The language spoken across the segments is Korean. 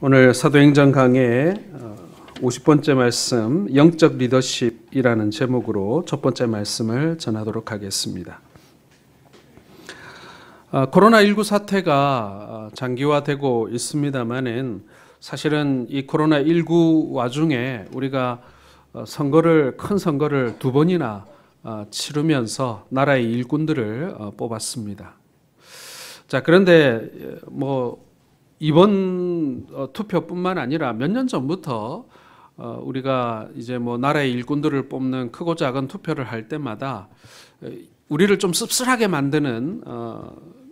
오늘 사도행전 강의 50번째 말씀 영적 리더십이라는 제목으로 첫 번째 말씀을 전하도록 하겠습니다. 코로나19 사태가 장기화되고 있습니다만은 사실은 이 코로나19 와중에 우리가 큰 선거를 두 번이나 치르면서 나라의 일꾼들을 뽑았습니다. 자, 그런데 이번 투표뿐만 아니라 몇 년 전부터 우리가 이제 나라의 일꾼들을 뽑는 크고 작은 투표를 할 때마다 우리를 좀 씁쓸하게 만드는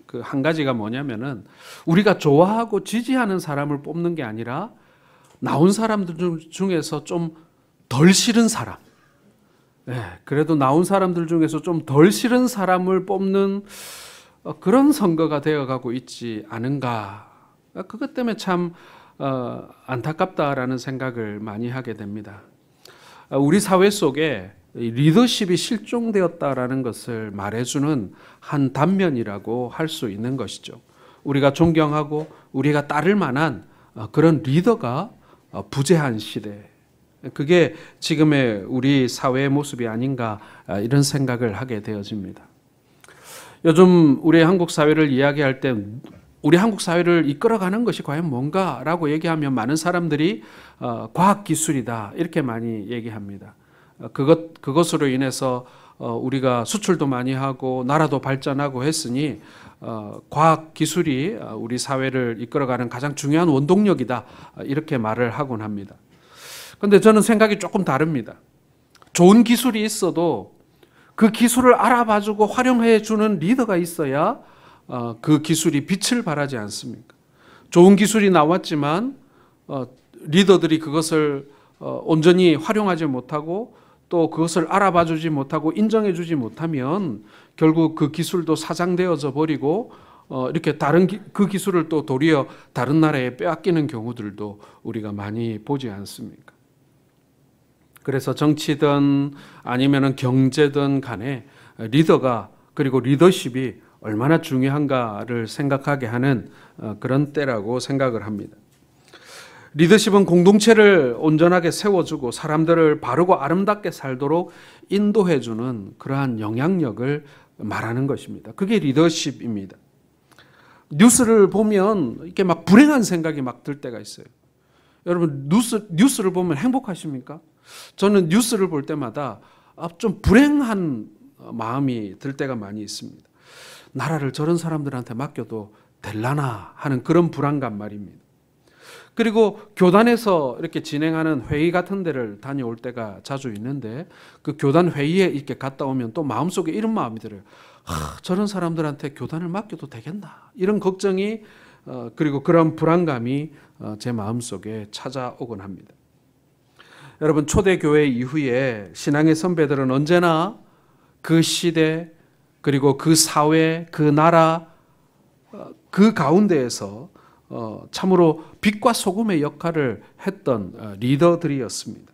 그 한 가지가 뭐냐면은 우리가 좋아하고 지지하는 사람을 뽑는 게 아니라 나온 사람들 중에서 좀 덜 싫은 사람, 그래도 나온 사람들 중에서 좀 덜 싫은 사람을 뽑는 그런 선거가 되어가고 있지 않은가. 그것 때문에 참 안타깝다라는 생각을 많이 하게 됩니다. 우리 사회 속에 리더십이 실종되었다라는 것을 말해주는 한 단면이라고 할 수 있는 것이죠. 우리가 존경하고 우리가 따를 만한 그런 리더가 부재한 시대, 그게 지금의 우리 사회의 모습이 아닌가 이런 생각을 하게 되어집니다. 요즘 우리 한국 사회를 이야기할 때 우리 한국 사회를 이끌어가는 것이 과연 뭔가라고 얘기하면 많은 사람들이 과학기술이다 이렇게 많이 얘기합니다. 그것으로 인해서 우리가 수출도 많이 하고 나라도 발전하고 했으니 과학기술이 우리 사회를 이끌어가는 가장 중요한 원동력이다 이렇게 말을 하곤 합니다. 그런데 저는 생각이 조금 다릅니다. 좋은 기술이 있어도 그 기술을 알아봐주고 활용해주는 리더가 있어야 그 기술이 빛을 발하지 않습니까? 좋은 기술이 나왔지만 리더들이 그것을 온전히 활용하지 못하고 또 그것을 알아봐주지 못하고 인정해주지 못하면 결국 그 기술도 사장되어져 버리고 이렇게 그 기술을 또 도리어 다른 나라에 빼앗기는 경우들도 우리가 많이 보지 않습니까? 그래서 정치든 아니면은 경제든 간에 리더가 그리고 리더십이 얼마나 중요한가를 생각하게 하는 그런 때라고 생각을 합니다. 리더십은 공동체를 온전하게 세워주고 사람들을 바르고 아름답게 살도록 인도해주는 그러한 영향력을 말하는 것입니다. 그게 리더십입니다. 뉴스를 보면 이렇게 막 불행한 생각이 막 들 때가 있어요. 여러분 뉴스를 보면 행복하십니까? 저는 뉴스를 볼 때마다 좀 불행한 마음이 들 때가 많이 있습니다. 나라를 저런 사람들한테 맡겨도 될라나 하는 그런 불안감 말입니다. 그리고 교단에서 이렇게 진행하는 회의 같은 데를 다녀올 때가 자주 있는데 그 교단 회의에 이렇게 갔다 오면 또 마음속에 이런 마음이 들어요. 저런 사람들한테 교단을 맡겨도 되겠나? 이런 걱정이 그리고 그런 불안감이 제 마음속에 찾아오곤 합니다. 여러분, 초대교회 이후에 신앙의 선배들은 언제나 그 시대 그리고 그 사회, 그 나라, 그 가운데에서 참으로 빛과 소금의 역할을 했던 리더들이었습니다.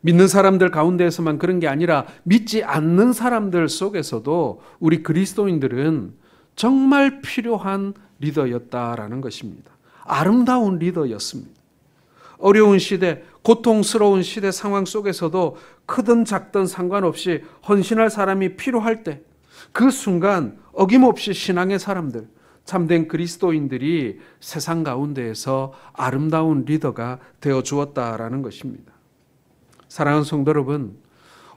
믿는 사람들 가운데에서만 그런 게 아니라 믿지 않는 사람들 속에서도 우리 그리스도인들은 정말 필요한 리더였다라는 것입니다. 아름다운 리더였습니다. 어려운 시대, 고통스러운 시대 상황 속에서도 크든 작든 상관없이 헌신할 사람이 필요할 때 그 순간 어김없이 신앙의 사람들, 참된 그리스도인들이 세상 가운데에서 아름다운 리더가 되어 주었다라는 것입니다. 사랑하는 성도 여러분,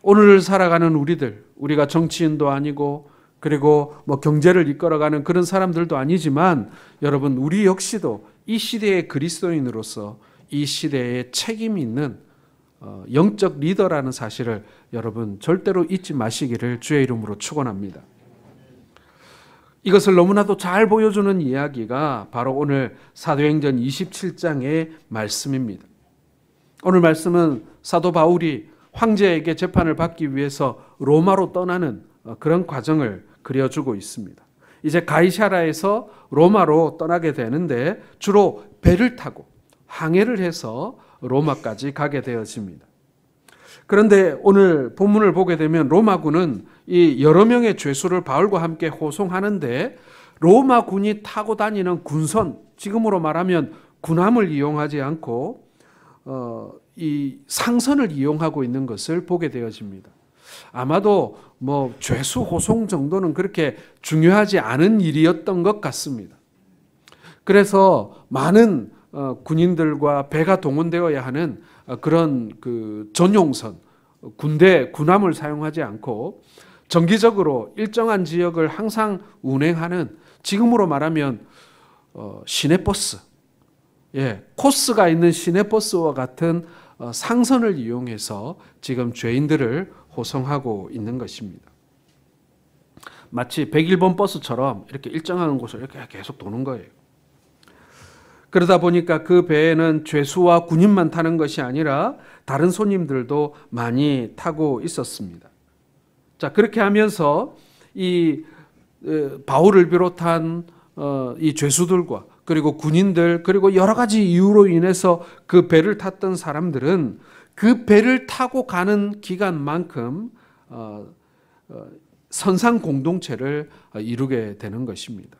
오늘 살아가는 우리가 정치인도 아니고 그리고 경제를 이끌어가는 그런 사람들도 아니지만 여러분, 우리 역시도 이 시대의 그리스도인으로서 이 시대에 책임이 있는 영적 리더라는 사실을 여러분 절대로 잊지 마시기를 주의 이름으로 축원합니다. 이것을 너무나도 잘 보여주는 이야기가 바로 오늘 사도행전 27장의 말씀입니다. 오늘 말씀은 사도 바울이 황제에게 재판을 받기 위해서 로마로 떠나는 그런 과정을 그려주고 있습니다. 이제 가이사라에서 로마로 떠나게 되는데 주로 배를 타고 항해를 해서 로마까지 가게 되어집니다. 그런데 오늘 본문을 보게 되면 로마군은 이 여러 명의 죄수를 바울과 함께 호송하는데 로마군이 타고 다니는 군선, 지금으로 말하면 군함을 이용하지 않고 이 상선을 이용하고 있는 것을 보게 되어집니다. 아마도 뭐 죄수 호송 정도는 그렇게 중요하지 않은 일이었던 것 같습니다. 그래서 많은 군인들과 배가 동원되어야 하는 그런 그 전용선, 군함을 사용하지 않고 정기적으로 일정한 지역을 항상 운행하는, 지금으로 말하면 시내버스, 코스가 있는 시내버스와 같은 상선을 이용해서 지금 죄인들을 호송하고 있는 것입니다. 마치 101번 버스처럼 이렇게 일정한 곳을 이렇게 계속 도는 거예요. 그러다 보니까 그 배에는 죄수와 군인만 타는 것이 아니라 다른 손님들도 많이 타고 있었습니다. 자, 그렇게 하면서 이 바울을 비롯한 이 죄수들과 그리고 군인들, 그리고 여러 가지 이유로 인해서 그 배를 탔던 사람들은 그 배를 타고 가는 기간만큼 선상 공동체를 이루게 되는 것입니다.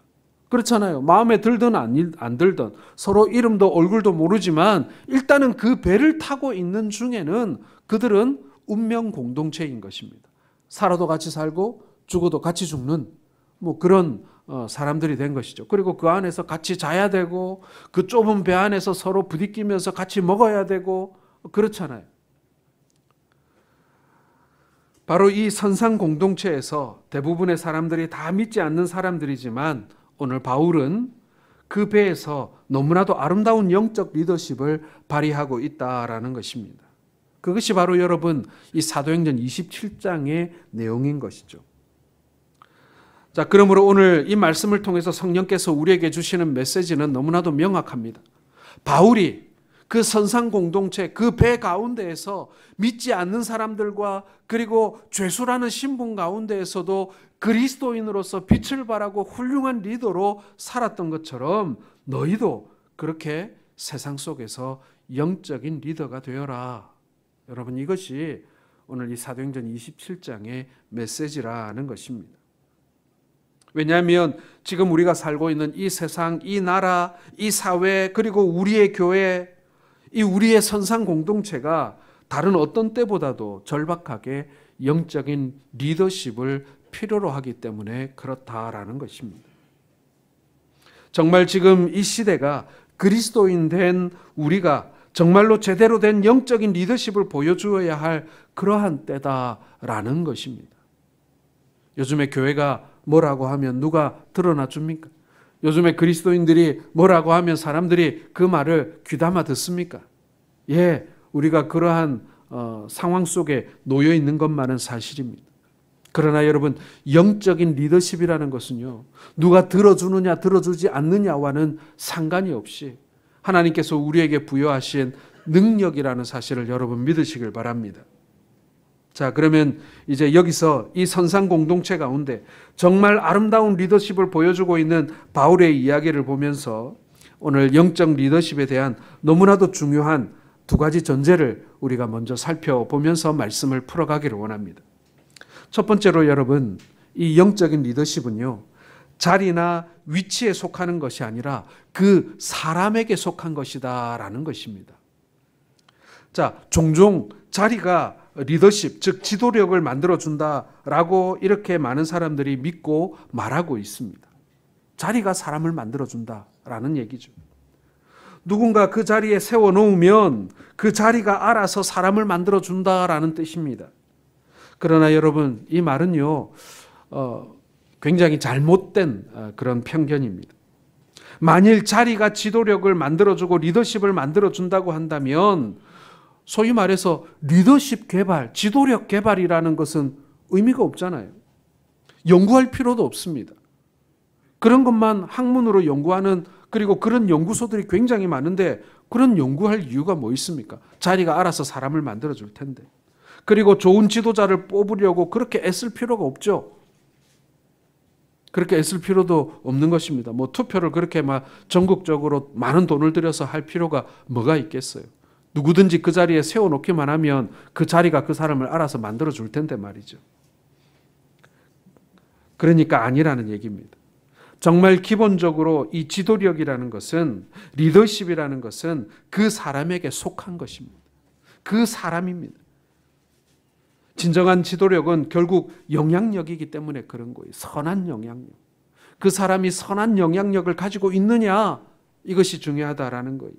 그렇잖아요. 마음에 들든 안 들든 서로 이름도 얼굴도 모르지만 일단은 그 배를 타고 있는 중에는 그들은 운명 공동체인 것입니다. 살아도 같이 살고 죽어도 같이 죽는 뭐 그런 사람들이 된 것이죠. 그리고 그 안에서 같이 자야 되고 그 좁은 배 안에서 서로 부딪히면서 같이 먹어야 되고 그렇잖아요. 바로 이 선상 공동체에서 대부분의 사람들이 다 믿지 않는 사람들이지만 오늘 바울은 그 배에서 너무나도 아름다운 영적 리더십을 발휘하고 있다라는 것입니다. 그것이 바로 여러분 이 사도행전 27장의 내용인 것이죠. 자, 그러므로 오늘 이 말씀을 통해서 성령께서 우리에게 주시는 메시지는 너무나도 명확합니다. 바울이 그 선상 공동체, 그 배 가운데에서 믿지 않는 사람들과 그리고 죄수라는 신분 가운데에서도 그리스도인으로서 빛을 발하고 훌륭한 리더로 살았던 것처럼 너희도 그렇게 세상 속에서 영적인 리더가 되어라. 여러분, 이것이 오늘 이 사도행전 27장의 메시지라는 것입니다. 왜냐하면 지금 우리가 살고 있는 이 세상, 이 나라, 이 사회, 그리고 우리의 교회, 이 우리의 선상 공동체가 다른 어떤 때보다도 절박하게 영적인 리더십을 필요로 하기 때문에 그렇다라는 것입니다. 정말 지금 이 시대가 그리스도인 된 우리가 정말로 제대로 된 영적인 리더십을 보여주어야 할 그러한 때다라는 것입니다. 요즘에 교회가 뭐라고 하면 누가 드러나 줍니까? 요즘에 그리스도인들이 뭐라고 하면 사람들이 그 말을 귀담아 듣습니까? 예, 우리가 그러한 상황 속에 놓여 있는 것만은 사실입니다. 그러나 여러분, 영적인 리더십이라는 것은요, 누가 들어주느냐 들어주지 않느냐와는 상관이 없이 하나님께서 우리에게 부여하신 능력이라는 사실을 여러분 믿으시길 바랍니다. 자, 그러면 이제 여기서 이 선상 공동체 가운데 정말 아름다운 리더십을 보여주고 있는 바울의 이야기를 보면서 오늘 영적 리더십에 대한 너무나도 중요한 두 가지 전제를 우리가 먼저 살펴보면서 말씀을 풀어가기를 원합니다. 첫 번째로 여러분, 이 영적인 리더십은요, 자리나 위치에 속하는 것이 아니라 그 사람에게 속한 것이다라는 것입니다. 자, 종종 자리가 리더십, 즉 지도력을 만들어준다라고 이렇게 많은 사람들이 믿고 말하고 있습니다. 자리가 사람을 만들어준다라는 얘기죠. 누군가 그 자리에 세워놓으면 그 자리가 알아서 사람을 만들어준다라는 뜻입니다. 그러나 여러분, 이 말은요, 굉장히 잘못된 그런 편견입니다. 만일 자리가 지도력을 만들어주고 리더십을 만들어준다고 한다면 소위 말해서 리더십 개발, 지도력 개발이라는 것은 의미가 없잖아요. 연구할 필요도 없습니다. 그런 것만 학문으로 연구하는, 그리고 그런 연구소들이 굉장히 많은데 그런 연구할 이유가 뭐 있습니까? 자리가 알아서 사람을 만들어줄 텐데. 그리고 좋은 지도자를 뽑으려고 그렇게 애쓸 필요가 없죠. 그렇게 애쓸 필요도 없는 것입니다. 뭐 투표를 그렇게 막 전국적으로 많은 돈을 들여서 할 필요가 뭐가 있겠어요. 누구든지 그 자리에 세워놓기만 하면 그 자리가 그 사람을 알아서 만들어줄 텐데 말이죠. 그러니까 아니라는 얘기입니다. 정말 기본적으로 이 지도력이라는 것은, 리더십이라는 것은 그 사람에게 속한 것입니다. 그 사람입니다. 진정한 지도력은 결국 영향력이기 때문에 그런 거예요. 선한 영향력. 그 사람이 선한 영향력을 가지고 있느냐, 이것이 중요하다라는 거예요.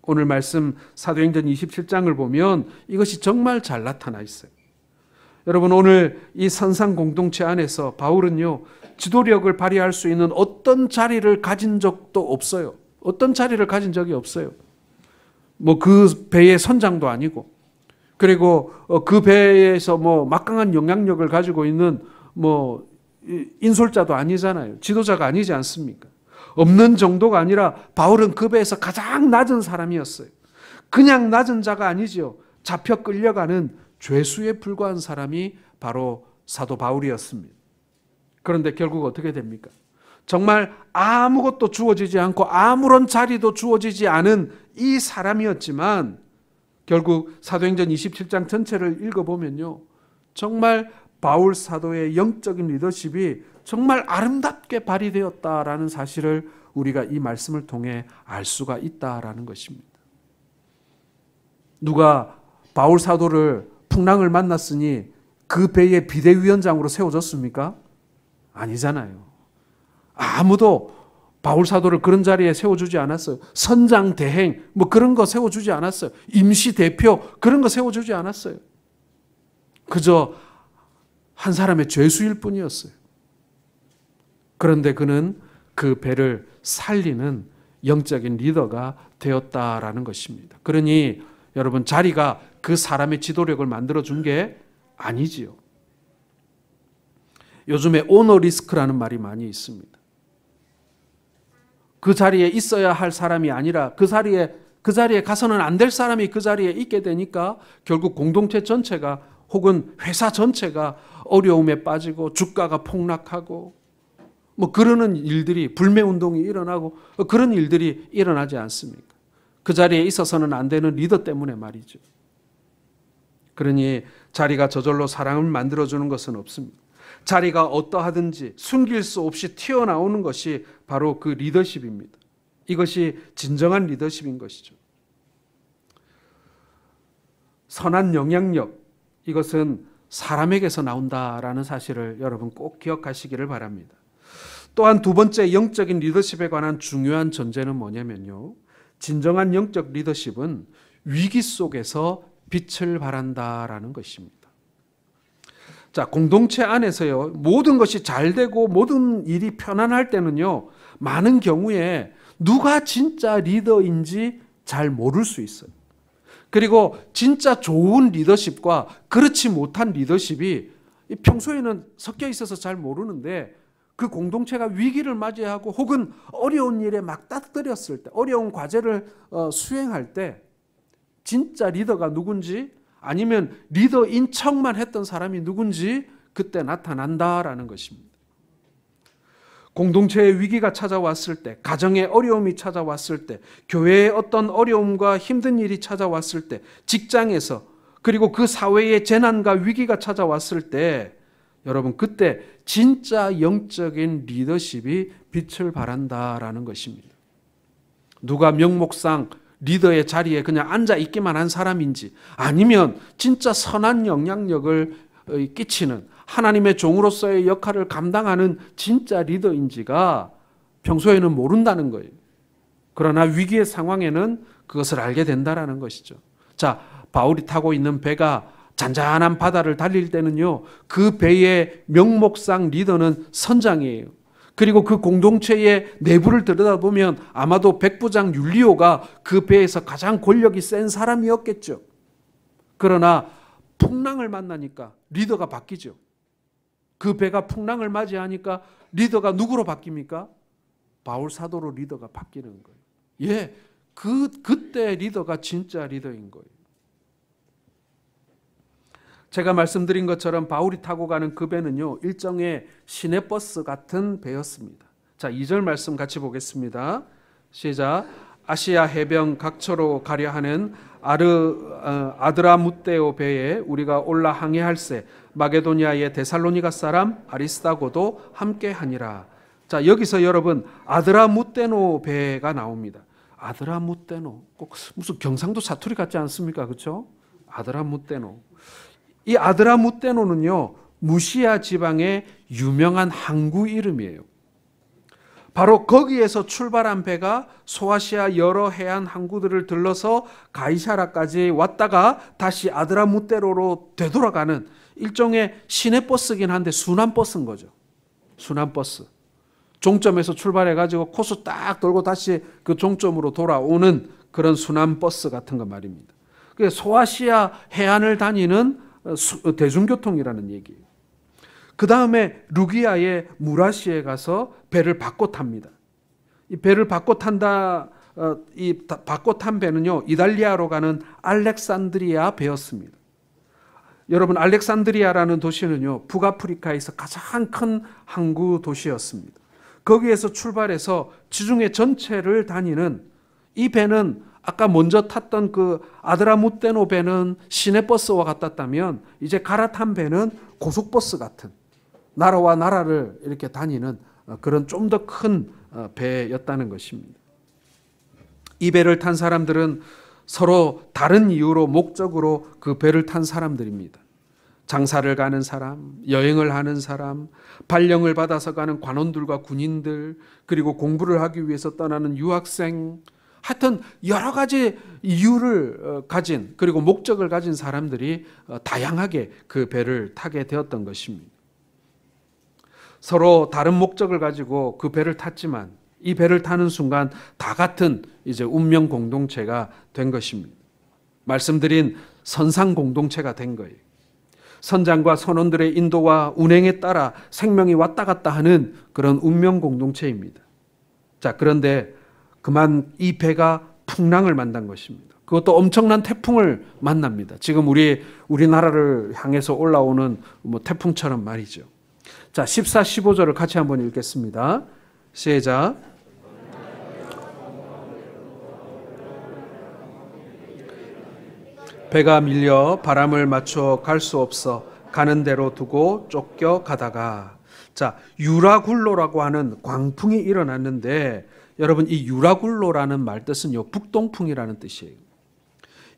오늘 말씀 사도행전 27장을 보면 이것이 정말 잘 나타나 있어요. 여러분, 오늘 이 선상 공동체 안에서 바울은요, 지도력을 발휘할 수 있는 어떤 자리를 가진 적도 없어요. 어떤 자리를 가진 적이 없어요. 뭐 그 배의 선장도 아니고, 그리고 그 배에서 뭐 막강한 영향력을 가지고 있는 뭐 인솔자도 아니잖아요. 지도자가 아니지 않습니까? 없는 정도가 아니라 바울은 그 배에서 가장 낮은 사람이었어요. 그냥 낮은 자가 아니지요. 잡혀 끌려가는 죄수에 불과한 사람이 바로 사도 바울이었습니다. 그런데 결국 어떻게 됩니까? 정말 아무것도 주어지지 않고 아무런 자리도 주어지지 않은 이 사람이었지만 결국 사도행전 27장 전체를 읽어보면요, 정말 바울 사도의 영적인 리더십이 정말 아름답게 발휘되었다라는 사실을 우리가 이 말씀을 통해 알 수가 있다라는 것입니다. 누가 바울 사도를 풍랑을 만났으니 그 배의 비대위원장으로 세워졌습니까? 아니잖아요. 아무도 바울 사도를 그런 자리에 세워주지 않았어요. 선장, 대행 뭐 그런 거 세워주지 않았어요. 임시 대표 그런 거 세워주지 않았어요. 그저 한 사람의 죄수일 뿐이었어요. 그런데 그는 그 배를 살리는 영적인 리더가 되었다라는 것입니다. 그러니 여러분, 자리가 그 사람의 지도력을 만들어준 게 아니지요. 요즘에 오너 리스크라는 말이 많이 있습니다. 그 자리에 있어야 할 사람이 아니라 그 자리에 가서는 안 될 사람이 그 자리에 있게 되니까 결국 공동체 전체가 혹은 회사 전체가 어려움에 빠지고 주가가 폭락하고 뭐 그러는 일들이, 불매운동이 일어나고 그런 일들이 일어나지 않습니까? 그 자리에 있어서는 안 되는 리더 때문에 말이죠. 그러니 자리가 저절로 사람을 만들어주는 것은 없습니다. 자리가 어떠하든지 숨길 수 없이 튀어나오는 것이 바로 그 리더십입니다. 이것이 진정한 리더십인 것이죠. 선한 영향력, 이것은 사람에게서 나온다라는 사실을 여러분 꼭 기억하시기를 바랍니다. 또한 두 번째 영적인 리더십에 관한 중요한 전제는 뭐냐면요, 진정한 영적 리더십은 위기 속에서 빛을 발한다라는 것입니다. 자, 공동체 안에서요, 모든 것이 잘 되고 모든 일이 편안할 때는요, 많은 경우에 누가 진짜 리더인지 잘 모를 수 있어요. 그리고 진짜 좋은 리더십과 그렇지 못한 리더십이 평소에는 섞여 있어서 잘 모르는데, 그 공동체가 위기를 맞이하고 혹은 어려운 일에 막 따뜨렸을 때, 어려운 과제를 수행할 때 진짜 리더가 누군지, 아니면 리더인 척만 했던 사람이 누군지 그때 나타난다라는 것입니다. 공동체의 위기가 찾아왔을 때, 가정의 어려움이 찾아왔을 때, 교회의 어떤 어려움과 힘든 일이 찾아왔을 때, 직장에서, 그리고 그 사회의 재난과 위기가 찾아왔을 때, 여러분 그때 진짜 영적인 리더십이 빛을 발한다라는 것입니다. 누가 명목상 리더의 자리에 그냥 앉아 있기만 한 사람인지, 아니면 진짜 선한 영향력을 끼치는 하나님의 종으로서의 역할을 감당하는 진짜 리더인지가 평소에는 모른다는 거예요. 그러나 위기의 상황에는 그것을 알게 된다는 것이죠. 자, 바울이 타고 있는 배가 잔잔한 바다를 달릴 때는요, 그 배의 명목상 리더는 선장이에요. 그리고 그 공동체의 내부를 들여다보면 아마도 백부장 율리오가 그 배에서 가장 권력이 센 사람이었겠죠. 그러나 풍랑을 만나니까 리더가 바뀌죠. 그 배가 풍랑을 맞이하니까 리더가 누구로 바뀝니까? 바울 사도로 리더가 바뀌는 거예요. 예, 그때 리더가 진짜 리더인 거예요. 제가 말씀드린 것처럼 바울이 타고 가는 그 배는요, 일종의 시내버스 같은 배였습니다. 자, 2절 말씀 같이 보겠습니다. 시작. 아시아 해변 각처로 가려 하는 아드라무떼오 배에 우리가 올라 항해할세 마게도니아의 데살로니가 사람 아리스다고도 함께 하니라. 자, 여기서 여러분 아드라무떼노 배가 나옵니다. 아드라무떼노, 꼭 무슨 경상도 사투리 같지 않습니까? 그렇죠? 아드라무떼노. 이 아드라무떼노는요, 무시아 지방의 유명한 항구 이름이에요. 바로 거기에서 출발한 배가 소아시아 여러 해안 항구들을 들러서 가이사라까지 왔다가 다시 아드라무떼노로 되돌아가는 일종의 시내버스긴 한데 순환버스인 거죠. 순환버스. 종점에서 출발해가지고 코스 딱 돌고 다시 그 종점으로 돌아오는 그런 순환버스 같은 거 말입니다. 소아시아 해안을 다니는 대중교통이라는 얘기예요. 그 다음에 루기아의 무라시에 가서 배를 바꿔 탑니다. 이 배를 바꿔 탄다, 이 바꿔 탄 배는요, 이탈리아로 가는 알렉산드리아 배였습니다. 여러분, 알렉산드리아라는 도시는요, 북아프리카에서 가장 큰 항구 도시였습니다. 거기에서 출발해서 지중해 전체를 다니는 이 배는 아까 먼저 탔던 그 아드라무떼노 배는 시내버스와 같았다면 이제 갈아탄 배는 고속버스 같은 나라와 나라를 이렇게 다니는 그런 좀 더 큰 배였다는 것입니다. 이 배를 탄 사람들은 서로 다른 이유로 목적으로 그 배를 탄 사람들입니다. 장사를 가는 사람, 여행을 하는 사람, 발령을 받아서 가는 관원들과 군인들, 그리고 공부를 하기 위해서 떠나는 유학생, 하여튼 여러 가지 이유를 가진, 그리고 목적을 가진 사람들이 다양하게 그 배를 타게 되었던 것입니다. 서로 다른 목적을 가지고 그 배를 탔지만 이 배를 타는 순간 다 같은 이제 운명 공동체가 된 것입니다. 말씀드린 선상 공동체가 된 거예요. 선장과 선원들의 인도와 운행에 따라 생명이 왔다 갔다 하는 그런 운명 공동체입니다. 자, 그런데 그만 이 배가 풍랑을 만난 것입니다. 그것도 엄청난 태풍을 만납니다. 지금 우리나라를 향해서 올라오는 태풍처럼 말이죠. 자, 14, 15절을 같이 한번 읽겠습니다. 시작. 배가 밀려 바람을 맞춰 갈 수 없어 가는 대로 두고 쫓겨 가다가, 자, 유라굴로라고 하는 광풍이 일어났는데, 여러분 이 유라굴로라는 말 뜻은요, 북동풍이라는 뜻이에요.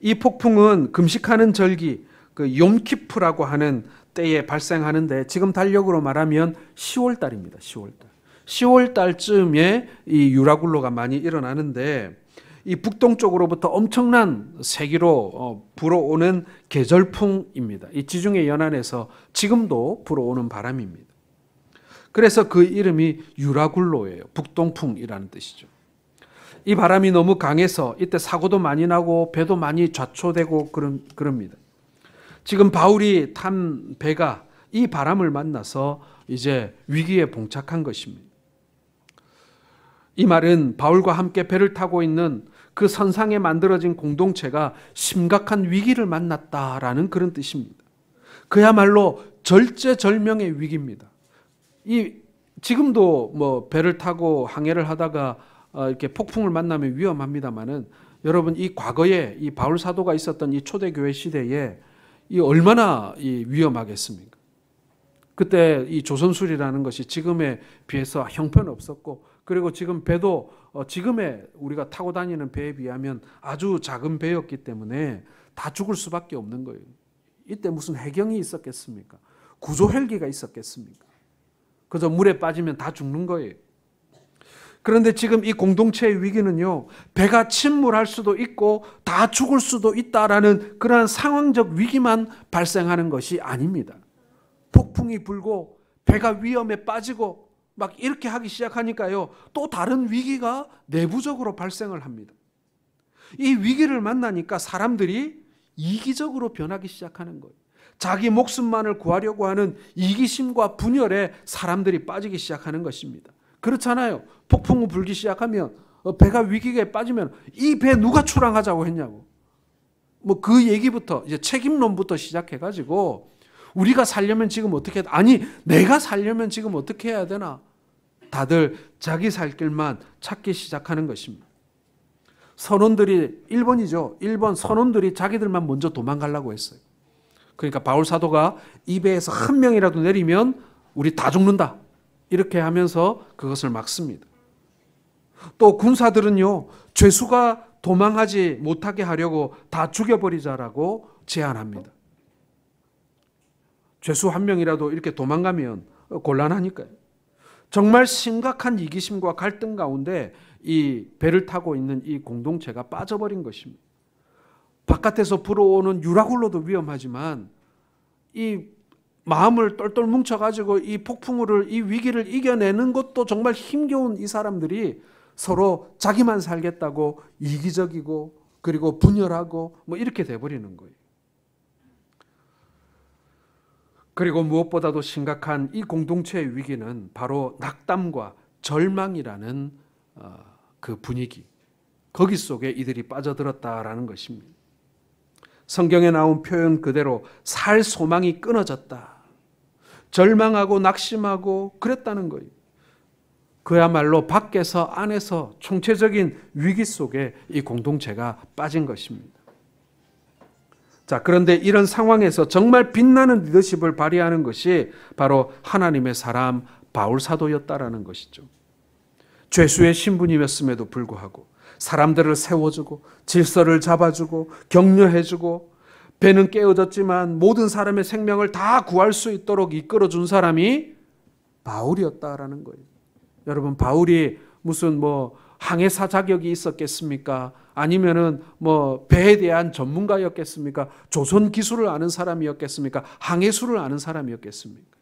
이 폭풍은 금식하는 절기, 그 욤키프라고 하는 때에 발생하는데, 지금 달력으로 말하면 10월 달입니다. 10월 달. 10월 달쯤에 이 유라굴로가 많이 일어나는데, 이 북동쪽으로부터 엄청난 세기로 불어오는 계절풍입니다. 이 지중해 연안에서 지금도 불어오는 바람입니다. 그래서 그 이름이 유라굴로예요. 북동풍이라는 뜻이죠. 이 바람이 너무 강해서 이때 사고도 많이 나고 배도 많이 좌초되고 그럽니다. 지금 바울이 탄 배가 이 바람을 만나서 이제 위기에 봉착한 것입니다. 이 말은 바울과 함께 배를 타고 있는 그 선상에 만들어진 공동체가 심각한 위기를 만났다라는 그런 뜻입니다. 그야말로 절제절명의 위기입니다. 지금도 배를 타고 항해를 하다가 이렇게 폭풍을 만나면 위험합니다만은, 여러분 이 과거에 이 바울 사도가 있었던 이 초대교회 시대에 이 얼마나 위험하겠습니까? 그때 이 조선술이라는 것이 지금에 비해서 형편없었고, 그리고 지금 배도 지금의 우리가 타고 다니는 배에 비하면 아주 작은 배였기 때문에 다 죽을 수밖에 없는 거예요. 이때 무슨 해경이 있었겠습니까? 구조 헬기가 있었겠습니까? 그저 물에 빠지면 다 죽는 거예요. 그런데 지금 이 공동체의 위기는요, 배가 침몰할 수도 있고 다 죽을 수도 있다라는 그러한 상황적 위기만 발생하는 것이 아닙니다. 폭풍이 불고 배가 위험에 빠지고 막 이렇게 하기 시작하니까요, 또 다른 위기가 내부적으로 발생을 합니다. 이 위기를 만나니까 사람들이 이기적으로 변하기 시작하는 거예요. 자기 목숨만을 구하려고 하는 이기심과 분열에 사람들이 빠지기 시작하는 것입니다. 그렇잖아요. 폭풍이 불기 시작하면 배가 위기에 빠지면 이 배 누가 출항하자고 했냐고. 그 얘기부터 이제 책임론부터 시작해가지고 우리가 살려면 지금 어떻게 아니 내가 살려면 지금 어떻게 해야 되나. 다들 자기 살 길만 찾기 시작하는 것입니다. 선원들이 1번 선원들이 자기들만 먼저 도망가려고 했어요. 그러니까 바울 사도가 이 배에서 한 명이라도 내리면 우리 다 죽는다. 이렇게 하면서 그것을 막습니다. 또 군사들은요, 죄수가 도망하지 못하게 하려고 다 죽여버리자라고 제안합니다. 죄수 한 명이라도 이렇게 도망가면 곤란하니까요. 정말 심각한 이기심과 갈등 가운데 이 배를 타고 있는 이 공동체가 빠져버린 것입니다. 바깥에서 불어오는 유라굴로도 위험하지만 이 마음을 똘똘 뭉쳐가지고 이 폭풍우를, 이 위기를 이겨내는 것도 정말 힘겨운 이 사람들이 서로 자기만 살겠다고 이기적이고 그리고 분열하고 뭐 이렇게 돼버리는 거예요. 그리고 무엇보다도 심각한 이 공동체의 위기는 바로 낙담과 절망이라는 그 분위기, 거기 속에 이들이 빠져들었다라는 것입니다. 성경에 나온 표현 그대로 살 소망이 끊어졌다, 절망하고 낙심하고 그랬다는 거예요. 그야말로 밖에서 안에서 총체적인 위기 속에 이 공동체가 빠진 것입니다. 자, 그런데 이런 상황에서 정말 빛나는 리더십을 발휘하는 것이 바로 하나님의 사람 바울 사도였다라는 것이죠. 죄수의 신분이었음에도 불구하고 사람들을 세워주고 질서를 잡아주고 격려해주고 배는 깨어졌지만 모든 사람의 생명을 다 구할 수 있도록 이끌어준 사람이 바울이었다라는 거예요. 여러분, 바울이 무슨 항해사 자격이 있었겠습니까? 아니면은 배에 대한 전문가였겠습니까? 조선 기술을 아는 사람이었겠습니까? 항해술을 아는 사람이었겠습니까?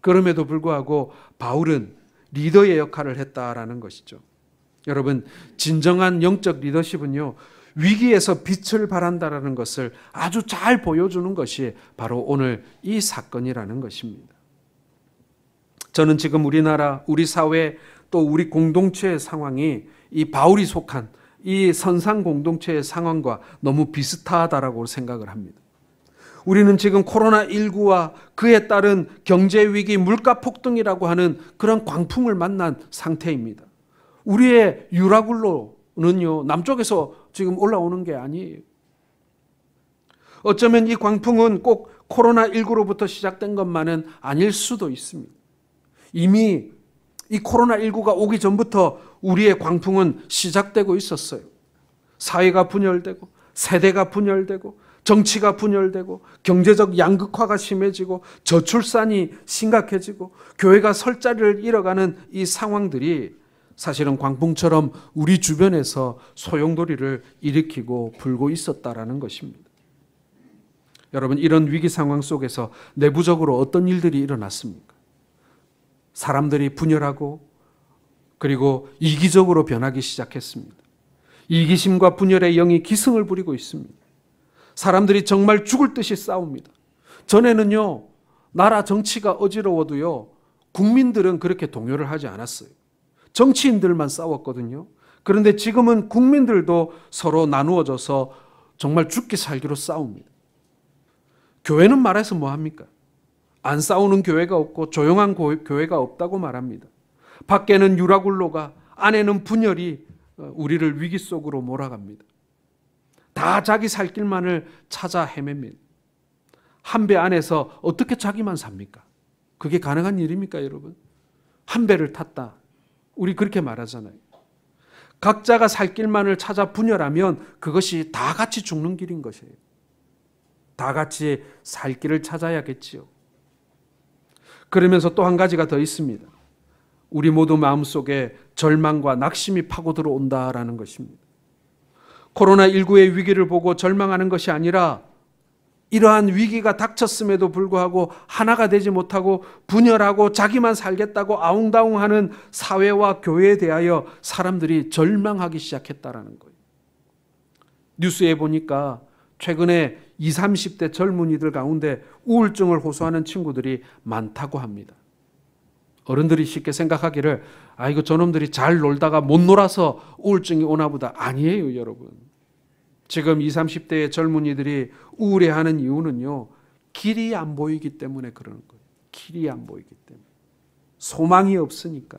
그럼에도 불구하고 바울은 리더의 역할을 했다라는 것이죠. 여러분, 진정한 영적 리더십은요, 위기에서 빛을 발한다라는 것을 아주 잘 보여주는 것이 바로 오늘 이 사건이라는 것입니다. 저는 지금 우리나라, 우리 사회, 또 우리 공동체의 상황이 이 바울이 속한 이 선상 공동체의 상황과 너무 비슷하다라고 생각을 합니다. 우리는 지금 코로나19와 그에 따른 경제위기, 물가 폭등이라고 하는 그런 광풍을 만난 상태입니다. 우리의 유라굴로는요, 남쪽에서 지금 올라오는 게 아니에요. 어쩌면 이 광풍은 꼭 코로나19로부터 시작된 것만은 아닐 수도 있습니다. 이미 이 코로나19가 오기 전부터 우리의 광풍은 시작되고 있었어요. 사회가 분열되고 세대가 분열되고 정치가 분열되고 경제적 양극화가 심해지고 저출산이 심각해지고 교회가 설 자리를 잃어가는 이 상황들이 사실은 광풍처럼 우리 주변에서 소용돌이를 일으키고 불고 있었다라는 것입니다. 여러분, 이런 위기 상황 속에서 내부적으로 어떤 일들이 일어났습니까? 사람들이 분열하고 그리고 이기적으로 변하기 시작했습니다. 이기심과 분열의 영이 기승을 부리고 있습니다. 사람들이 정말 죽을 듯이 싸웁니다. 전에는요, 나라 정치가 어지러워도요, 국민들은 그렇게 동요를 하지 않았어요. 정치인들만 싸웠거든요. 그런데 지금은 국민들도 서로 나누어져서 정말 죽기 살기로 싸웁니다. 교회는 말해서 뭐합니까? 안 싸우는 교회가 없고 조용한 교회가 없다고 말합니다. 밖에는 유라굴로가, 안에는 분열이 우리를 위기 속으로 몰아갑니다. 다 자기 살 길만을 찾아 헤맵니다. 한 배 안에서 어떻게 자기만 삽니까? 그게 가능한 일입니까, 여러분? 한 배를 탔다. 우리 그렇게 말하잖아요. 각자가 살 길만을 찾아 분열하면 그것이 다 같이 죽는 길인 것이에요. 다 같이 살 길을 찾아야겠지요. 그러면서 또 한 가지가 더 있습니다. 우리 모두 마음속에 절망과 낙심이 파고 들어온다라는 것입니다. 코로나19의 위기를 보고 절망하는 것이 아니라 이러한 위기가 닥쳤음에도 불구하고 하나가 되지 못하고 분열하고 자기만 살겠다고 아웅다웅하는 사회와 교회에 대하여 사람들이 절망하기 시작했다라는 거예요. 뉴스에 보니까 최근에 20, 30대 젊은이들 가운데 우울증을 호소하는 친구들이 많다고 합니다. 어른들이 쉽게 생각하기를 이거 저놈들이 잘 놀다가 못 놀아서 우울증이 오나 보다. 아니에요, 여러분. 지금 20, 30대의 젊은이들이 우울해하는 이유는요, 길이 안 보이기 때문에 그러는 거예요. 길이 안 보이기 때문에. 소망이 없으니까.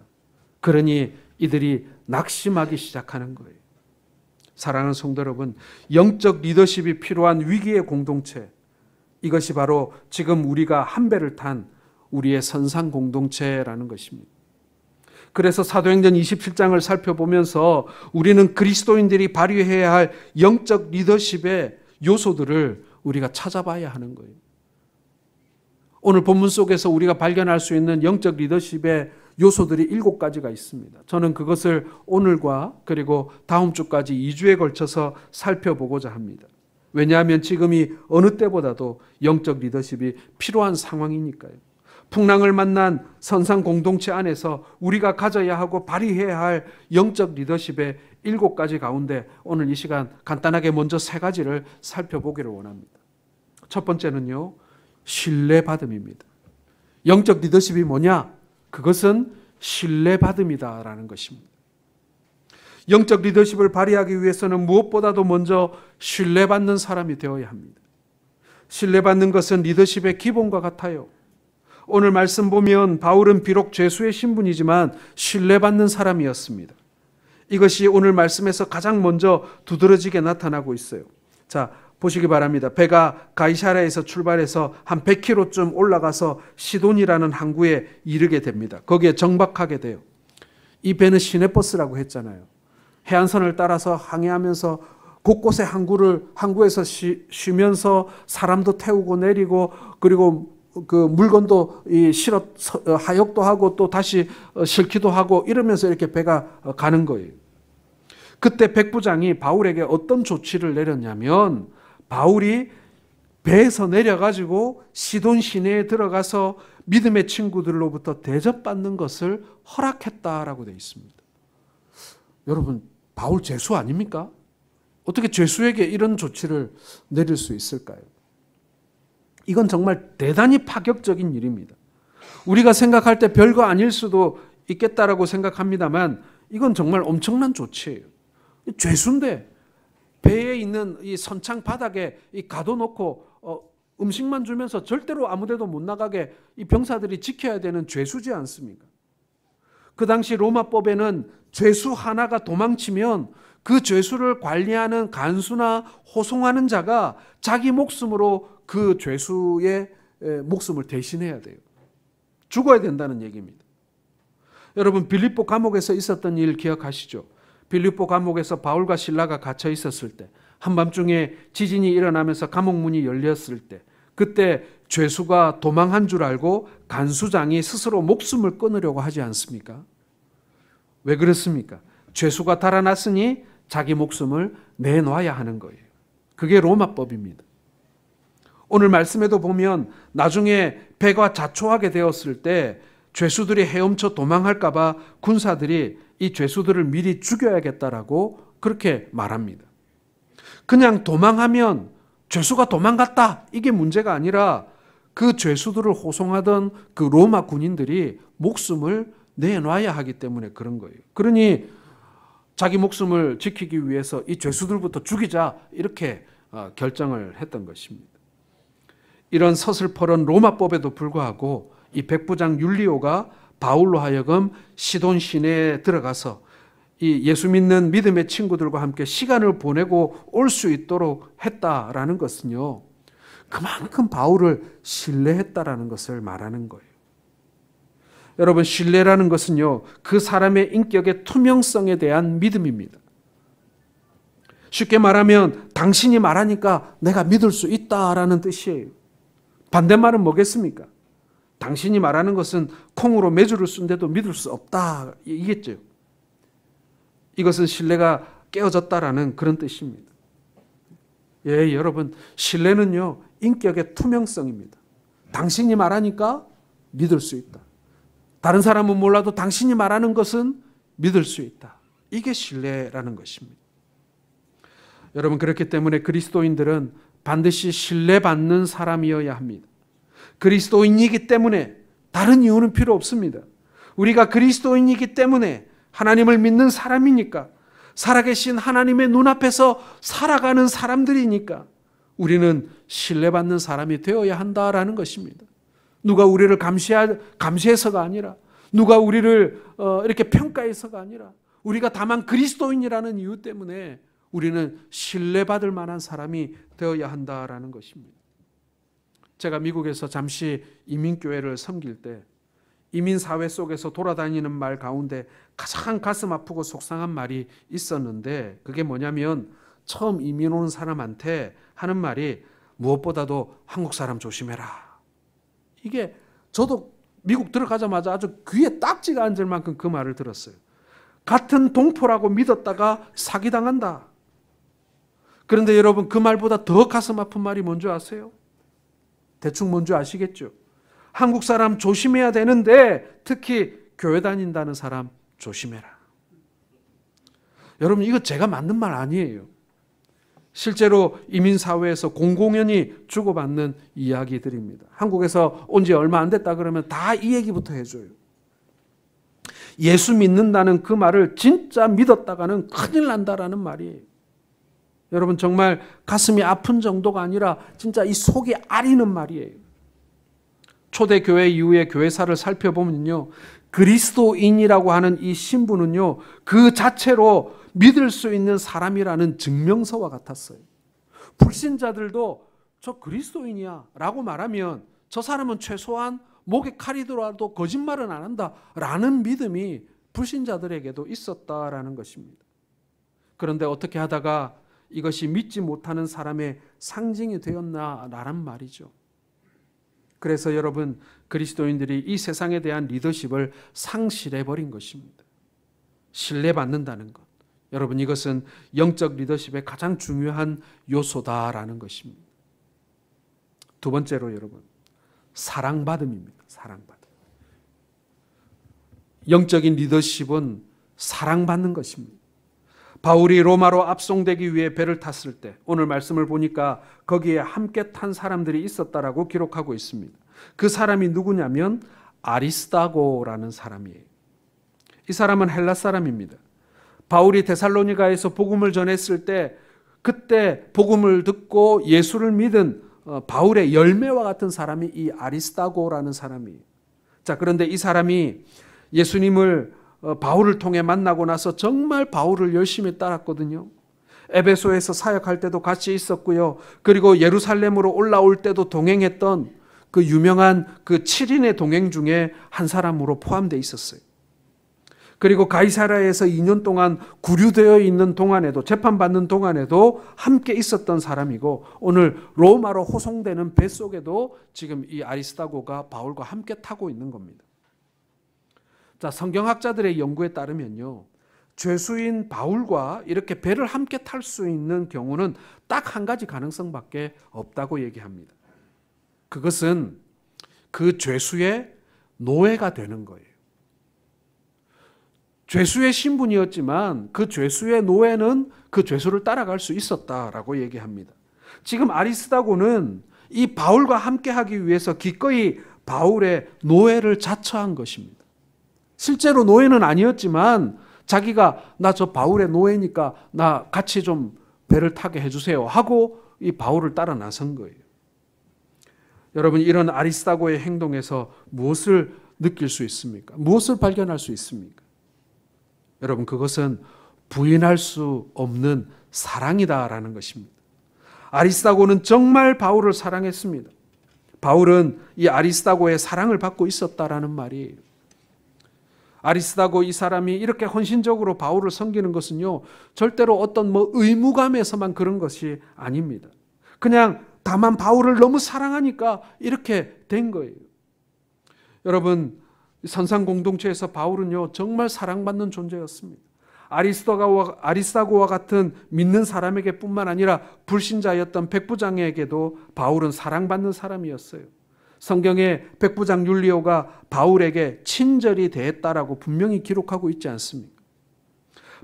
그러니 이들이 낙심하기 시작하는 거예요. 사랑하는 성도 여러분, 영적 리더십이 필요한 위기의 공동체, 이것이 바로 지금 우리가 한 배를 탄 우리의 선상 공동체라는 것입니다. 그래서 사도행전 27장을 살펴보면서 우리는 그리스도인들이 발휘해야 할 영적 리더십의 요소들을 우리가 찾아봐야 하는 거예요. 오늘 본문 속에서 우리가 발견할 수 있는 영적 리더십의 요소들이 7가지가 있습니다. 저는 그것을 오늘과 그리고 다음 주까지 2주에 걸쳐서 살펴보고자 합니다. 왜냐하면 지금이 어느 때보다도 영적 리더십이 필요한 상황이니까요. 풍랑을 만난 선상 공동체 안에서 우리가 가져야 하고 발휘해야 할 영적 리더십의 7가지 가운데 오늘 이 시간 간단하게 먼저 3가지를 살펴보기를 원합니다. 첫 번째는요, 신뢰받음입니다. 영적 리더십이 뭐냐? 그것은 신뢰받음이다라는 것입니다. 영적 리더십을 발휘하기 위해서는 무엇보다도 먼저 신뢰받는 사람이 되어야 합니다. 신뢰받는 것은 리더십의 기본과 같아요. 오늘 말씀 보면 바울은 비록 죄수의 신분이지만 신뢰받는 사람이었습니다. 이것이 오늘 말씀에서 가장 먼저 두드러지게 나타나고 있어요. 자, 보시기 바랍니다. 배가 가이사랴에서 출발해서 한 100km쯤 올라가서 시돈이라는 항구에 이르게 됩니다. 거기에 정박하게 돼요. 이 배는 시내버스라고 했잖아요. 해안선을 따라서 항해하면서 곳곳에 항구에서 쉬면서 사람도 태우고 내리고 그리고 그 물건도 하역도 하고 또 다시 실기도 하고 이러면서 이렇게 배가 가는 거예요. 그때 백부장이 바울에게 어떤 조치를 내렸냐면 바울이 배에서 내려가지고 시돈 시내에 들어가서 믿음의 친구들로부터 대접받는 것을 허락했다라고 되어 있습니다. 여러분, 바울 죄수 아닙니까? 어떻게 죄수에게 이런 조치를 내릴 수 있을까요? 이건 정말 대단히 파격적인 일입니다. 우리가 생각할 때 별거 아닐 수도 있겠다라고 생각합니다만 이건 정말 엄청난 조치예요. 죄수인데 배에 있는 이 선창 바닥에 가둬놓고 음식만 주면서 절대로 아무데도 못 나가게 이 병사들이 지켜야 되는 죄수지 않습니까? 그 당시 로마법에는 죄수 하나가 도망치면 그 죄수를 관리하는 간수나 호송하는 자가 자기 목숨으로 그 죄수의 목숨을 대신해야 돼요. 죽어야 된다는 얘기입니다. 여러분, 빌립보 감옥에서 있었던 일 기억하시죠? 빌립보 감옥에서 바울과 실라가 갇혀 있었을 때 한밤중에 지진이 일어나면서 감옥 문이 열렸을 때 그때 죄수가 도망한 줄 알고 간수장이 스스로 목숨을 끊으려고 하지 않습니까? 왜 그렇습니까? 죄수가 달아났으니 자기 목숨을 내놔야 하는 거예요. 그게 로마법입니다. 오늘 말씀에도 보면 나중에 배가 자초하게 되었을 때 죄수들이 헤엄쳐 도망할까 봐 군사들이 이 죄수들을 미리 죽여야겠다라고 그렇게 말합니다. 그냥 도망하면 죄수가 도망갔다 이게 문제가 아니라 그 죄수들을 호송하던 그 로마 군인들이 목숨을 내놔야 하기 때문에 그런 거예요. 그러니 자기 목숨을 지키기 위해서 이 죄수들부터 죽이자 이렇게 결정을 했던 것입니다. 이런 서슬퍼런 로마법에도 불구하고 이 백부장 율리오가 바울로 하여금 시돈 시내에 들어가서 이 예수 믿는 믿음의 친구들과 함께 시간을 보내고 올 수 있도록 했다라는 것은요, 그만큼 바울을 신뢰했다라는 것을 말하는 거예요. 여러분, 신뢰라는 것은요, 그 사람의 인격의 투명성에 대한 믿음입니다. 쉽게 말하면 당신이 말하니까 내가 믿을 수 있다라는 뜻이에요. 반대말은 뭐겠습니까? 당신이 말하는 것은 콩으로 메주를 쓴데도 믿을 수 없다 이겠죠. 이것은 신뢰가 깨어졌다라는 그런 뜻입니다. 예, 여러분, 신뢰는요 인격의 투명성입니다. 당신이 말하니까 믿을 수 있다. 다른 사람은 몰라도 당신이 말하는 것은 믿을 수 있다. 이게 신뢰라는 것입니다. 여러분, 그렇기 때문에 그리스도인들은 반드시 신뢰받는 사람이어야 합니다. 그리스도인이기 때문에 다른 이유는 필요 없습니다. 우리가 그리스도인이기 때문에 하나님을 믿는 사람이니까 살아계신 하나님의 눈앞에서 살아가는 사람들이니까 우리는 신뢰받는 사람이 되어야 한다라는 것입니다. 누가 우리를 감시해서가 아니라 누가 우리를 이렇게 평가해서가 아니라 우리가 다만 그리스도인이라는 이유 때문에 우리는 신뢰받을 만한 사람이 되어야 한다라는 것입니다. 제가 미국에서 잠시 이민교회를 섬길 때 이민사회 속에서 돌아다니는 말 가운데 가장 가슴 아프고 속상한 말이 있었는데, 그게 뭐냐면 처음 이민 오는 사람한테 하는 말이 무엇보다도 한국 사람 조심해라. 이게 저도 미국 들어가자마자 아주 귀에 딱지가 앉을 만큼 그 말을 들었어요. 같은 동포라고 믿었다가 사기당한다. 그런데 여러분, 그 말보다 더 가슴 아픈 말이 뭔지 아세요? 대충 뭔지 아시겠죠? 한국 사람 조심해야 되는데 특히 교회 다닌다는 사람 조심해라. 여러분, 이거 제가 만든 말 아니에요. 실제로 이민사회에서 공공연히 주고받는 이야기들입니다. 한국에서 온 지 얼마 안 됐다 그러면 다 이 얘기부터 해줘요. 예수 믿는다는 그 말을 진짜 믿었다가는 큰일 난다라는 말이에요. 여러분, 정말 가슴이 아픈 정도가 아니라 진짜 이 속이 아리는 말이에요. 초대교회 이후의 교회사를 살펴보면요, 그리스도인이라고 하는 이 신분은요, 그 자체로 믿을 수 있는 사람이라는 증명서와 같았어요. 불신자들도 저 그리스도인이야 라고 말하면 저 사람은 최소한 목에 칼이 들어와도 거짓말은 안 한다 라는 믿음이 불신자들에게도 있었다라는 것입니다. 그런데 어떻게 하다가 이것이 믿지 못하는 사람의 상징이 되었나라는 말이죠. 그래서 여러분, 그리스도인들이 이 세상에 대한 리더십을 상실해버린 것입니다. 신뢰받는다는 것. 여러분, 이것은 영적 리더십의 가장 중요한 요소다라는 것입니다. 두 번째로 여러분, 사랑받음입니다. 사랑받음. 영적인 리더십은 사랑받는 것입니다. 바울이 로마로 압송되기 위해 배를 탔을 때 오늘 말씀을 보니까 거기에 함께 탄 사람들이 있었다라고 기록하고 있습니다. 그 사람이 누구냐면 아리스다고라는 사람이에요. 이 사람은 헬라 사람입니다. 바울이 데살로니가에서 복음을 전했을 때 그때 복음을 듣고 예수를 믿은 바울의 열매와 같은 사람이 이 아리스다고라는 사람이에요. 자, 그런데 이 사람이 예수님을 바울을 통해 만나고 나서 정말 바울을 열심히 따랐거든요. 에베소에서 사역할 때도 같이 있었고요. 그리고 예루살렘으로 올라올 때도 동행했던 그 유명한 그 7인의 동행 중에 한 사람으로 포함되어 있었어요. 그리고 가이사랴에서 2년 동안 구류되어 있는 동안에도, 재판받는 동안에도 함께 있었던 사람이고, 오늘 로마로 호송되는 배 속에도 지금 이 아리스다고가 바울과 함께 타고 있는 겁니다. 자, 성경학자들의 연구에 따르면요, 죄수인 바울과 이렇게 배를 함께 탈 수 있는 경우는 딱 한 가지 가능성밖에 없다고 얘기합니다. 그것은 그 죄수의 노예가 되는 거예요. 죄수의 신분이었지만 그 죄수의 노예는 그 죄수를 따라갈 수 있었다라고 얘기합니다. 지금 아리스다고는 이 바울과 함께하기 위해서 기꺼이 바울의 노예를 자처한 것입니다. 실제로 노예는 아니었지만 자기가 나 저 바울의 노예니까 나 같이 좀 배를 타게 해주세요 하고 이 바울을 따라 나선 거예요. 여러분, 이런 아리스다고의 행동에서 무엇을 느낄 수 있습니까? 무엇을 발견할 수 있습니까? 여러분, 그것은 부인할 수 없는 사랑이다라는 것입니다. 아리스다고는 정말 바울을 사랑했습니다. 바울은 이 아리스다고의 사랑을 받고 있었다라는 말이에요. 아리스다고 이 사람이 이렇게 헌신적으로 바울을 섬기는 것은요, 절대로 어떤 의무감에서만 그런 것이 아닙니다. 그냥 다만 바울을 너무 사랑하니까 이렇게 된 거예요. 여러분, 선상 공동체에서 바울은요, 정말 사랑받는 존재였습니다. 아리스다고와 같은 믿는 사람에게 뿐만 아니라 불신자였던 백부장에게도 바울은 사랑받는 사람이었어요. 성경에 백부장 율리오가 바울에게 친절히 대했다라고 분명히 기록하고 있지 않습니까?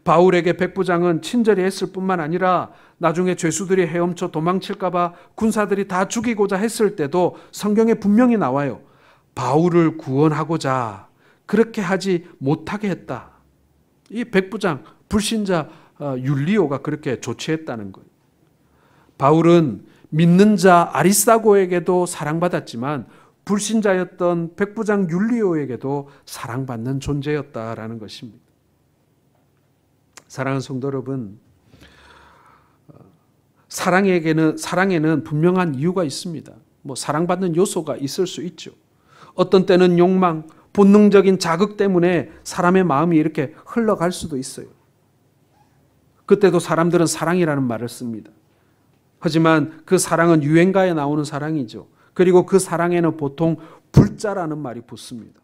바울에게 백부장은 친절히 했을 뿐만 아니라 나중에 죄수들이 헤엄쳐 도망칠까 봐 군사들이 다 죽이고자 했을 때도 성경에 분명히 나와요. 바울을 구원하고자 그렇게 하지 못하게 했다. 이 백부장, 불신자 율리오가 그렇게 조치했다는 거예요. 바울은 믿는 자 아리스다고에게도 사랑받았지만 불신자였던 백부장 율리오에게도 사랑받는 존재였다라는 것입니다. 사랑하는 성도 여러분, 사랑에는 분명한 이유가 있습니다. 뭐 사랑받는 요소가 있을 수 있죠. 어떤 때는 욕망, 본능적인 자극 때문에 사람의 마음이 이렇게 흘러갈 수도 있어요. 그때도 사람들은 사랑이라는 말을 씁니다. 하지만 그 사랑은 유행가에 나오는 사랑이죠. 그리고 그 사랑에는 보통 불자라는 말이 붙습니다.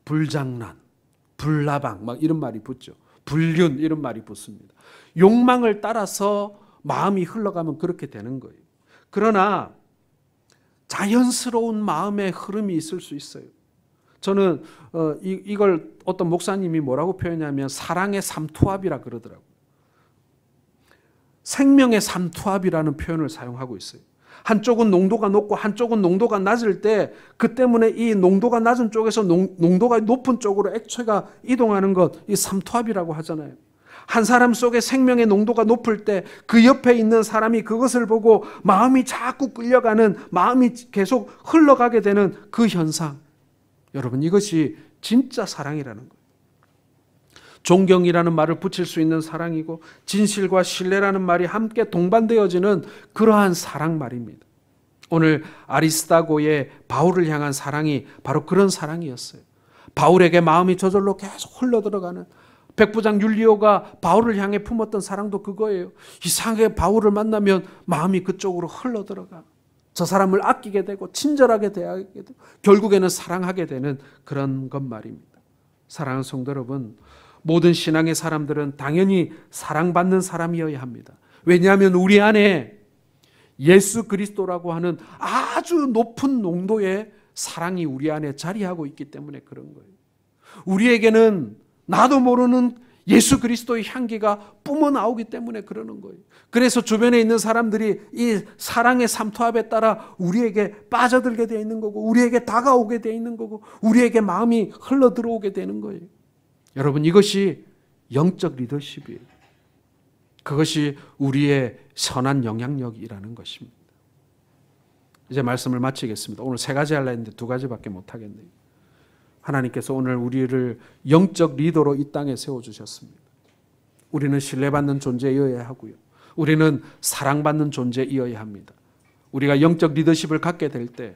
불장난, 불나방 막 이런 말이 붙죠. 불륜 이런 말이 붙습니다. 욕망을 따라서 마음이 흘러가면 그렇게 되는 거예요. 그러나 자연스러운 마음의 흐름이 있을 수 있어요. 저는 이걸 어떤 목사님이 뭐라고 표현하냐면 사랑의 삼투압이라 그러더라고요. 생명의 삼투압이라는 표현을 사용하고 있어요. 한쪽은 농도가 높고 한쪽은 농도가 낮을 때 그 때문에 이 농도가 낮은 쪽에서 농도가 높은 쪽으로 액체가 이동하는 것, 이 삼투압이라고 하잖아요. 한 사람 속에 생명의 농도가 높을 때 그 옆에 있는 사람이 그것을 보고 마음이 자꾸 끌려가는, 마음이 계속 흘러가게 되는 그 현상. 여러분, 이것이 진짜 사랑이라는 거예요. 존경이라는 말을 붙일 수 있는 사랑이고 진실과 신뢰라는 말이 함께 동반되어지는 그러한 사랑 말입니다. 오늘 아리스다고의 바울을 향한 사랑이 바로 그런 사랑이었어요. 바울에게 마음이 저절로 계속 흘러들어가는, 백부장 율리오가 바울을 향해 품었던 사랑도 그거예요. 이상하게 바울을 만나면 마음이 그쪽으로 흘러들어가. 저 사람을 아끼게 되고 친절하게 대하게 되고 결국에는 사랑하게 되는 그런 것 말입니다. 사랑하는 성도 여러분, 모든 신앙의 사람들은 당연히 사랑받는 사람이어야 합니다. 왜냐하면 우리 안에 예수 그리스도라고 하는 아주 높은 농도의 사랑이 우리 안에 자리하고 있기 때문에 그런 거예요. 우리에게는 나도 모르는 예수 그리스도의 향기가 뿜어나오기 때문에 그러는 거예요. 그래서 주변에 있는 사람들이 이 사랑의 삼투압에 따라 우리에게 빠져들게 되어 있는 거고, 우리에게 다가오게 되어 있는 거고, 우리에게 마음이 흘러 들어오게 되는 거예요. 여러분, 이것이 영적 리더십이에요. 그것이 우리의 선한 영향력이라는 것입니다. 이제 말씀을 마치겠습니다. 오늘 3가지 하려 했는데 2가지밖에 못하겠네요. 하나님께서 오늘 우리를 영적 리더로 이 땅에 세워주셨습니다. 우리는 신뢰받는 존재이어야 하고요. 우리는 사랑받는 존재이어야 합니다. 우리가 영적 리더십을 갖게 될 때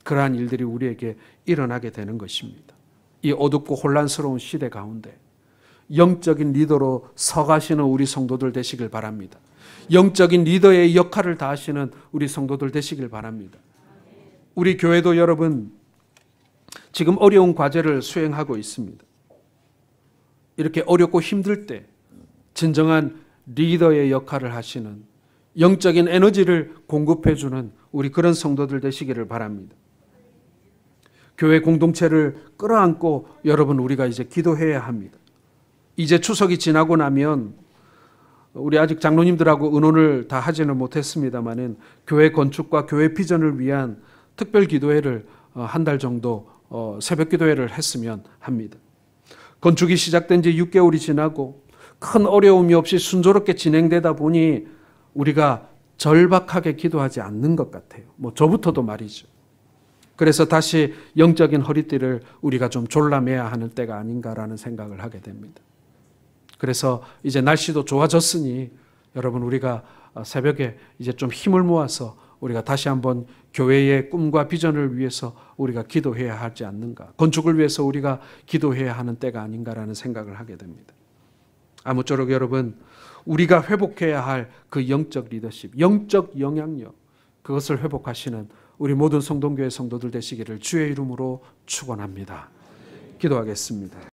그러한 일들이 우리에게 일어나게 되는 것입니다. 이 어둡고 혼란스러운 시대 가운데 영적인 리더로 서가시는 우리 성도들 되시길 바랍니다. 영적인 리더의 역할을 다하시는 우리 성도들 되시길 바랍니다. 우리 교회도 여러분 지금 어려운 과제를 수행하고 있습니다. 이렇게 어렵고 힘들 때 진정한 리더의 역할을 하시는, 영적인 에너지를 공급해주는 우리 그런 성도들 되시기를 바랍니다. 교회 공동체를 끌어안고 여러분 우리가 이제 기도해야 합니다. 이제 추석이 지나고 나면 우리 아직 장로님들하고 의논을 다 하지는 못했습니다만은 교회 건축과 교회 비전을 위한 특별 기도회를 한 달 정도 새벽 기도회를 했으면 합니다. 건축이 시작된 지 6개월이 지나고 큰 어려움이 없이 순조롭게 진행되다 보니 우리가 절박하게 기도하지 않는 것 같아요. 뭐 저부터도 말이죠. 그래서 다시 영적인 허리띠를 우리가 좀 졸라매야 하는 때가 아닌가라는 생각을 하게 됩니다. 그래서 이제 날씨도 좋아졌으니 여러분 우리가 새벽에 이제 좀 힘을 모아서 우리가 다시 한번 교회의 꿈과 비전을 위해서 우리가 기도해야 하지 않는가, 건축을 위해서 우리가 기도해야 하는 때가 아닌가라는 생각을 하게 됩니다. 아무쪼록 여러분 우리가 회복해야 할 그 영적 리더십, 영적 영향력, 그것을 회복하시는 우리 모든 성동교회 성도들 되시기를 주의 이름으로 축원합니다. 기도하겠습니다.